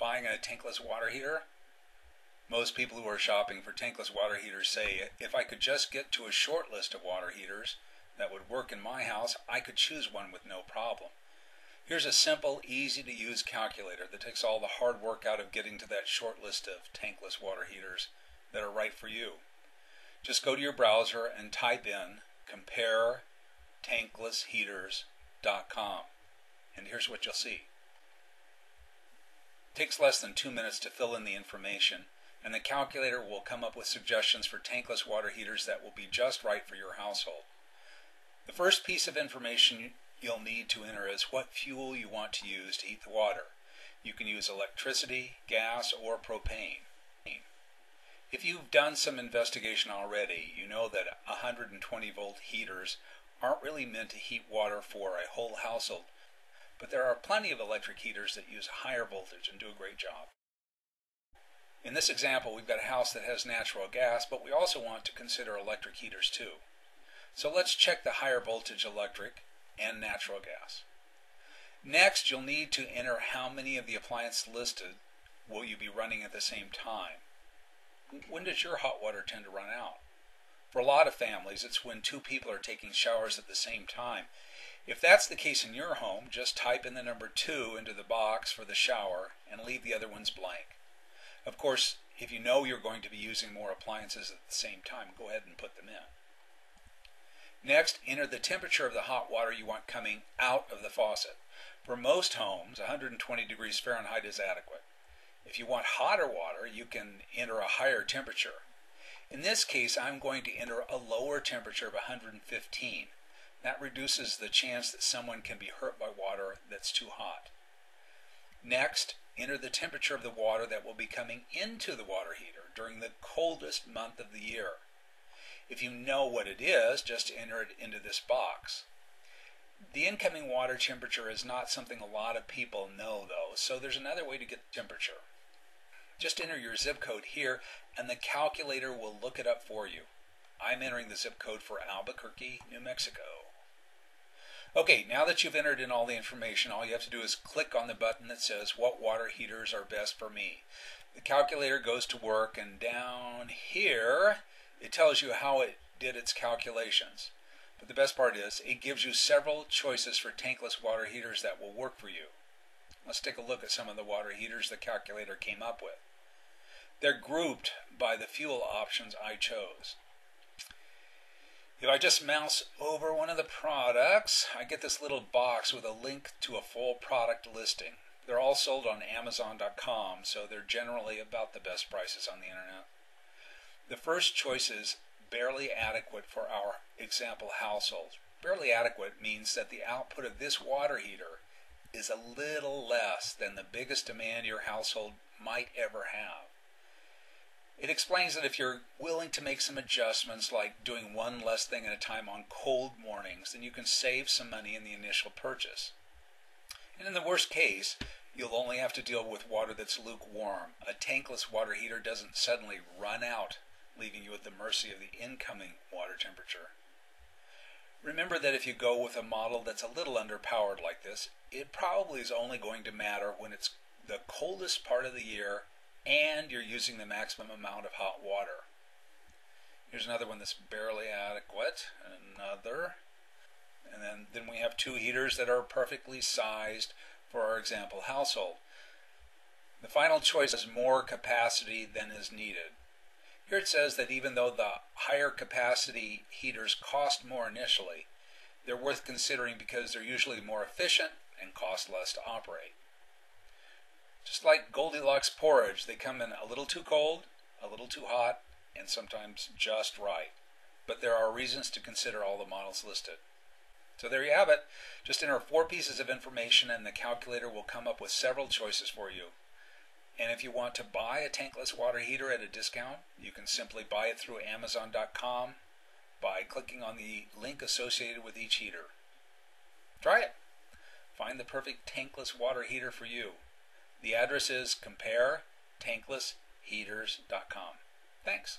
buying a tankless water heater? Most people who are shopping for tankless water heaters say, if I could just get to a short list of water heaters that would work in my house, I could choose one with no problem. Here's a simple, easy to use calculator that takes all the hard work out of getting to that short list of tankless water heaters that are right for you. Just go to your browser and type in comparetanklessheaters.com, and here's what you'll see. It takes less than 2 minutes to fill in the information, and the calculator will come up with suggestions for tankless water heaters that will be just right for your household. The first piece of information you'll need to enter is what fuel you want to use to heat the water. You can use electricity, gas, or propane. If you've done some investigation already, you know that 120-volt heaters aren't really meant to heat water for a whole household, but there are plenty of electric heaters that use higher voltage and do a great job. In this example, we've got a house that has natural gas, but we also want to consider electric heaters too. So let's check the higher voltage electric and natural gas. Next, you'll need to enter how many of the appliances listed will you be running at the same time. When does your hot water tend to run out? For a lot of families, it's when 2 people are taking showers at the same time. If that's the case in your home, just type in the number 2 into the box for the shower and leave the other ones blank. Of course, if you know you're going to be using more appliances at the same time, go ahead and put them in. Next, enter the temperature of the hot water you want coming out of the faucet. For most homes, 120 degrees Fahrenheit is adequate. If you want hotter water, you can enter a higher temperature. In this case, I'm going to enter a lower temperature of 115. That reduces the chance that someone can be hurt by water that's too hot. Next, enter the temperature of the water that will be coming into the water heater during the coldest month of the year. If you know what it is, just enter it into this box. The incoming water temperature is not something a lot of people know though, so there's another way to get the temperature. Just enter your zip code here and the calculator will look it up for you. I'm entering the zip code for Albuquerque, New Mexico. Okay, now that you've entered in all the information, all you have to do is click on the button that says what water heaters are best for me. The calculator goes to work, and down here it tells you how it did its calculations. But the best part is it gives you several choices for tankless water heaters that will work for you. Let's take a look at some of the water heaters the calculator came up with. They're grouped by the fuel options I chose. If I just mouse over one of the products, I get this little box with a link to a full product listing. They're all sold on Amazon.com, so they're generally about the best prices on the internet. The first choice is barely adequate for our example household. Barely adequate means that the output of this water heater is a little less than the biggest demand your household might ever have. It explains that if you're willing to make some adjustments, like doing one less thing at a time on cold mornings, then you can save some money in the initial purchase. And in the worst case, you'll only have to deal with water that's lukewarm. A tankless water heater doesn't suddenly run out, leaving you at the mercy of the incoming water temperature. Remember that if you go with a model that's a little underpowered like this, it probably is only going to matter when it's the coldest part of the year and you're using the maximum amount of hot water. Here's another one that's barely adequate. Another. And then we have 2 heaters that are perfectly sized for our example household. The final choice is more capacity than is needed. Here it says that even though the higher capacity heaters cost more initially, they're worth considering because they're usually more efficient and cost less to operate. Just like Goldilocks porridge, they come in a little too cold, a little too hot, and sometimes just right. But there are reasons to consider all the models listed. So there you have it. Just enter 4 pieces of information and the calculator will come up with several choices for you. And if you want to buy a tankless water heater at a discount, you can simply buy it through Amazon.com by clicking on the link associated with each heater. Try it. Find the perfect tankless water heater for you. The address is comparetanklessheaters.com. Thanks.